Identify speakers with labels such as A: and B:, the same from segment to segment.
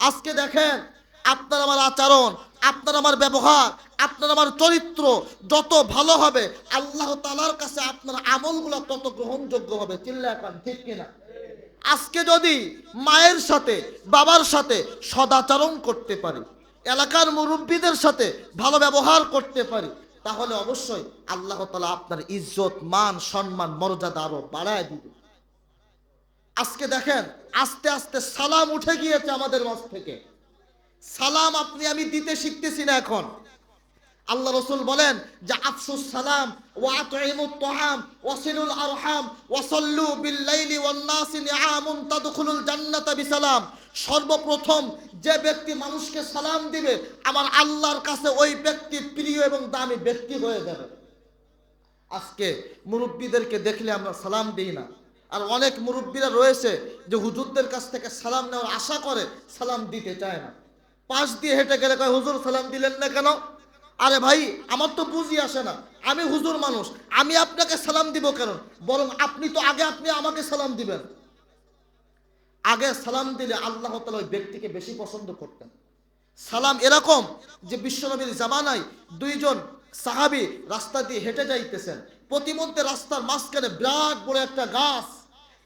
A: আজকে দেখেন আপনার আমার আচরণ, আপনার আমার ব্যবহার, আপনার আমার চরিত্র যত ভালো হবে আল্লাহ তাআলার কাছে আপনার আমলগুলো তত গ্রহণযোগ্য হবে। চিল্লা এখন ঠিক কিনা? আজকে যদি মায়ের সাথে বাবার সাথে সদাচরণ করতে পারি, এলাকার মুরব্বীদের সাথে ভালো ব্যবহার করতে পারি, তাহলে অবশ্যই আল্লাহ তাআলা আপনার ইজ্জত মান সম্মান মর্যাদা আরো বাড়ায় দিবে। আজকে দেখেন আস্তে আস্তে সালাম উঠে গিয়েছে আমাদের মাঝ থেকে। সালাম আপনি আমি দিতে শিখতেছি না এখন। আল্লাহ রসুল বলেন যে আফসুস সালাম ওয়া আতইমুত তাআম ওয়াসিলুল আরহাম ওয়াসাল্লু বিল লাইলি ওয়ান নাসি নিআমুন তাদখুলুল জান্নাতা বিসালাম। সর্বপ্রথম যে ব্যক্তি মানুষকে সালাম দিবে আমার আল্লাহর কাছে ওই ব্যক্তি প্রিয় এবং দামি ব্যক্তি হয়ে যাবে। আজকে মুরব্বীদেরকে দেখলে আমরা সালাম দিই না, আর অনেক মুরব্বীরা রয়েছে যে হুজুরদের কাছ থেকে সালাম নেওয়ার আশা করে সালাম দিতে চায় না। পাশ দিয়ে হেঁটে গেলে কয় হুজুর সালাম দিলেন না কেন? আরে ভাই আমার তো বুঝি আসে না, আমি হুজুর মানুষ, আমি আপনাকে সালাম দিব কেন? বরং আপনি তো আগে আপনি আমাকে সালাম দিবেন। আগে সালাম দিলে আল্লাহ তাআলা ওই ব্যক্তিকে বেশি পছন্দ করতেন। সালাম এরকম যে বিশ্বনবীর জামানায় দুইজন সাহাবী রাস্তা দিয়ে হেঁটে যাইতেছেন, প্রতিমধ্যে রাস্তার মাঝখানে বিরাট বড় একটা গাছ,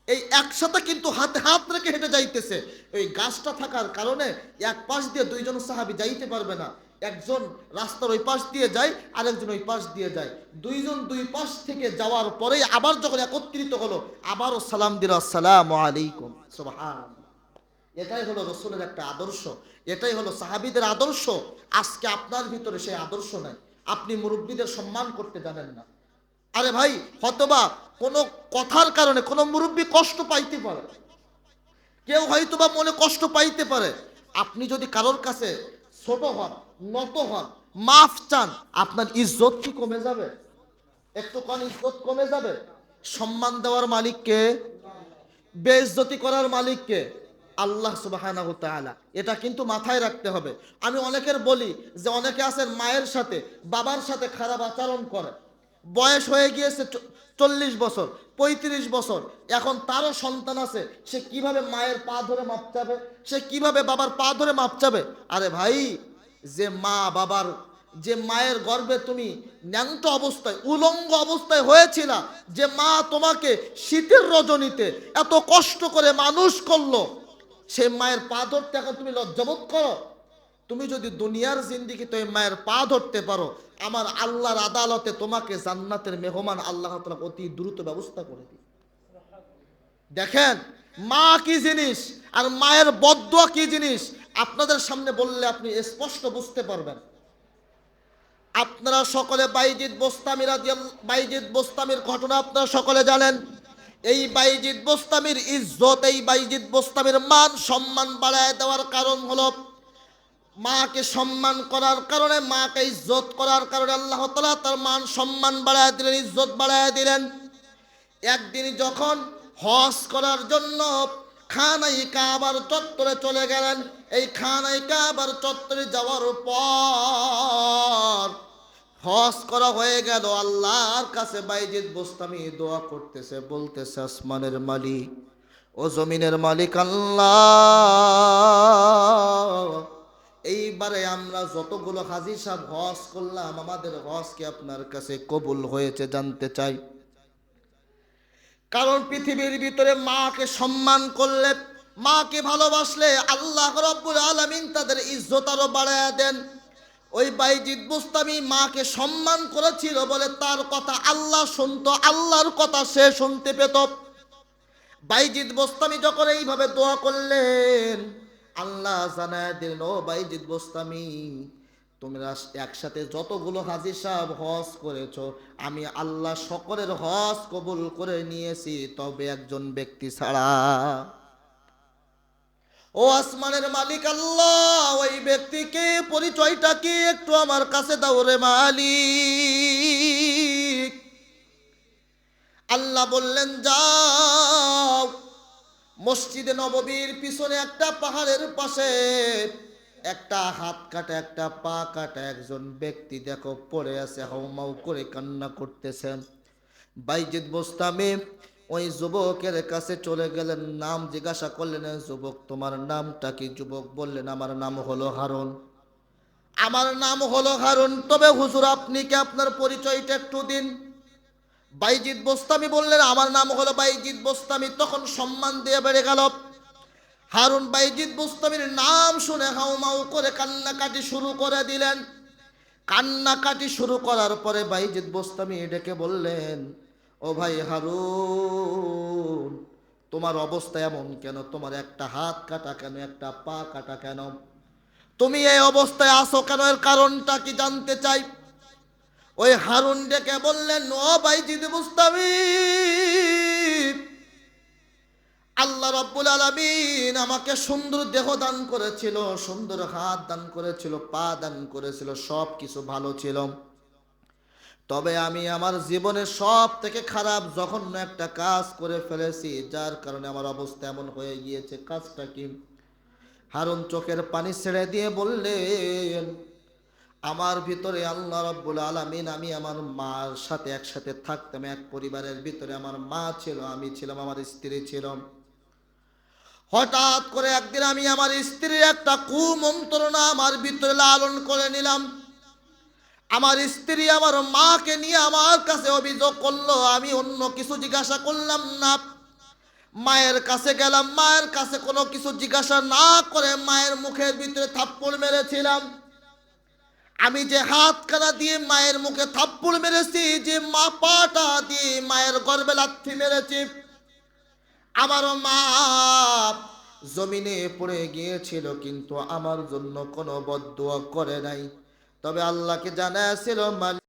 A: এই একসাথে কিন্তু হাতে হাত রেখে হেঁটে যাইতেছে। ওই গাছটা থাকার কারণে এক পাশ দিয়ে দুইজন সাহাবী যাইতে পারবে না, একজন রাস্তার ওই পাশ দিয়ে যায় আরেকজন ওই পাশ দিয়ে যায়। দুইজন দুই পাশ থেকে যাওয়ার পরেই আবার যখন একত্রিত হলো আবারও সালাম দিল, আসসালামু আলাইকুম। সুবহানাল্লাহ। এটাই হলো রসুলের একটা আদর্শ, এটাই হলো সাহাবীদের আদর্শ। আজকে আপনার ভিতরে সেই আদর্শ নাই, আপনি মুরব্বীদের সম্মান করতে জানেন না। আরে ভাই হয়তোবা কোনো কথার কারণে কোনো মুরব্বী কষ্ট পাইতে পারে, কেউ হয়তোবা মনে কষ্ট পাইতে পারে। আপনি যদি কারোর কাছে ছোট হন, নত হন, মাফ চান, আপনার ইজ্জত কি কমে যাবে? একটু কোন ইজ্জত কমে যাবে? সম্মান দেওয়ার মালিককে, বেইজ্জতি করার মালিককে আল্লাহ সুবহানাহু ওয়া তাআলা। এটা কিন্তু মাথায় রাখতে হবে। আমি অনেকের বলি যে অনেকে আছেন মায়ের সাথে বাবার সাথে খারাপ আচরণ করে, বয়স হয়ে গিয়েছে 40 বছর 35 বছর, এখন তারও সন্তান আছে, সে কিভাবে মায়ের পা ধরে মাপ চাবে? সে কিভাবে বাবার পা ধরে মাপ চাবে? আরে ভাই, যে মা বাবার, যে মায়ের গর্ভে তুমি ন্যাংটো অবস্থায় উলঙ্গ অবস্থায় হয়েছিল, যে মা তোমাকে শীতের রজনীতে এত কষ্ট করে মানুষ করলো, সে মায়ের পা ধরতে এখন তুমি লজ্জাবোধ করো? তুমি যদি দুনিয়ার জিন্দেগিতে ওই মায়ের পা ধরতে পারো, আমার আল্লাহর আদালতে তোমাকে জান্নাতের মেহমান আল্লাহ তাআলা অতি দ্রুত ব্যবস্থা করে দিবে। দেখেন মা কি জিনিস আর মায়ের বদদুয়া কি জিনিস, আপনাদের সামনে বললে আপনি স্পষ্ট বুঝতে পারবেন। আপনারা সকলে বাইজিদ বোস্তামির ঘটনা আপনারা সকলে জানেন। এই বাইজিদ বোস্তামির ইজ্জত, এই বাইজিদ বোস্তামির মান সম্মান বাড়ায় দেওয়ার কারণ হলো মাকে সম্মান করার কারণে, মাকে ইজ্জত করার কারণে আল্লাহ তাআলা তার মান সম্মান বাড়ায় দিলেন, ইজ্জত বাড়ায় দিলেন। একদিন যখন হজ করার জন্য খানাই কাবার চত্বরে চলে গেলেন, এই খানাই কাবার চত্বরে যাওয়ার পর হজ করা হয়ে গেল, আল্লাহর কাছে বাইজিদ বোস্তামি দোয়া করতেছে, বলতেছে আসমানের মালিক ও জমিনের মালিক আল্লাহ, এইবারে আমরা যতগুলো হাজী সাহেব হজ করলাম আমাদের হজ কি আপনার কাছে কবুল হয়েছে জানতে চাই। কারণ পৃথিবীর ভিতরে মাকে সম্মান করলে, মাকে ভালোবাসলে আল্লাহ রাব্বুল আলামিন তাদের ইজ্জত আরো বাড়ায়া দেন। ওই বাইজিদ বোস্তামি মাকে সম্মান করেছিল বলে তার কথা আল্লাহ শুনতো, আল্লাহর কথা সে শুনতে পেত। বাইজিদ বোস্তামি যখন এইভাবে দোয়া করলেন, আল্লাহ জানায় দিলেন, ও বাইজিদ বোস্তামি, তোমরা একসাথে যতগুলো হাজী সাহেব হজ করেছো আমি আল্লাহ সকলের হজ কবুল করে নিয়েছি, তবে একজন ব্যক্তি ছাড়া। ও আসমানের মালিক আল্লাহ, ওই ব্যক্তিকে পরিচয়টা কি একটু আমার কাছে দাও রে মালিক। আল্লাহ বললেন যাও, মসজিদে নববীর পিছনে একটা পাহাড়ের পাশে একটা হাত কাটা একটা পা কাটা একজন ব্যক্তি দেখো পড়ে আছে, হাউমাউ করে কান্না করতেছেন। বাইজিদ বোস্তামি ওই যুবকের কাছে চলে গেলেন, নাম জিজ্ঞাসা করলেন, যুবক তোমার নামটা কি? যুবক বললেন, আমার নাম হলো হারুন। আমার নাম হলো হারুন, তবে হুজুর আপনি কি আপনার পরিচয়টা একটু দিন। বাইজিদ বোস্তামি বললেন, আমার নাম হলো বাইজিদ বোস্তামি। তখন সম্মান দিয়ে বেড়ে গেল। হারুন বাইজিদ বোস্তামির নাম শুনে হাউমাউ করে কান্নাকাটি শুরু করে দিলেন। কান্নাকাটি শুরু করার পরে বাইজিদ বোস্তামি ডেকে বললেন, ও ভাই হারুন, তোমার অবস্থা এমন কেন? তোমার একটা হাত কাটা কেন? একটা পা কাটা কেন? তুমি এই অবস্থায় আসো কেন? এর কারণটা কি জানতে চাই। ওই হারুন ডেকে বললেন, ও বাইজিদ বোস্তামি, আল্লাহ রাব্বুল আলামিন আমাকে সুন্দর দেহ দান করেছিল, সুন্দর হাত দান করেছিল, পা দান করেছিল, সব কিছু ভালো ছিল। তবে আমি আমার জীবনের সব থেকে খারাপ জঘন্য একটা কাজ করে ফেলেছি, যার কারণে আমার অবস্থা এমন হয়ে গিয়েছে। কাজটা কি? হারুন চোখের পানি ছেড়ে দিয়ে বললেন, আমার ভিতরে আল্লাহ রাব্বুল আলামিন, আমি আমার মার সাথে একসাথে থাকতাম, এক পরিবারের ভিতরে আমার মা ছিল, আমি ছিলাম, আমার স্ত্রী ছিল। হঠাৎ করে একদিন আমি আমার স্ত্রীর একটা কুমন্ত্রণা আমার ভিতরে লালন করে নিলাম। আমার স্ত্রী আমার মাকে নিয়ে আমার কাছে অভিযোগ করলো। আমি অন্য কিছু জিজ্ঞাসা করলাম না, মায়ের কাছে গেলাম, মায়ের কাছে কোনো কিছু জিজ্ঞাসা না করে মায়ের মুখের ভিতরে থাপ্পড় মেরেছিলাম। আমি যে হাতখানা দিয়ে মায়ের মুখে থাপ্পড় মেরেছি, যে মা পাটা দিয়ে মায়ের গর্ভে লাথি মেরেছি, আমার মা জমিনে পড়ে গিয়েছিল, কিন্তু আমার জন্য কোনো বদদুয়া করে নাই। তবে আল্লাহকে জানাছিল,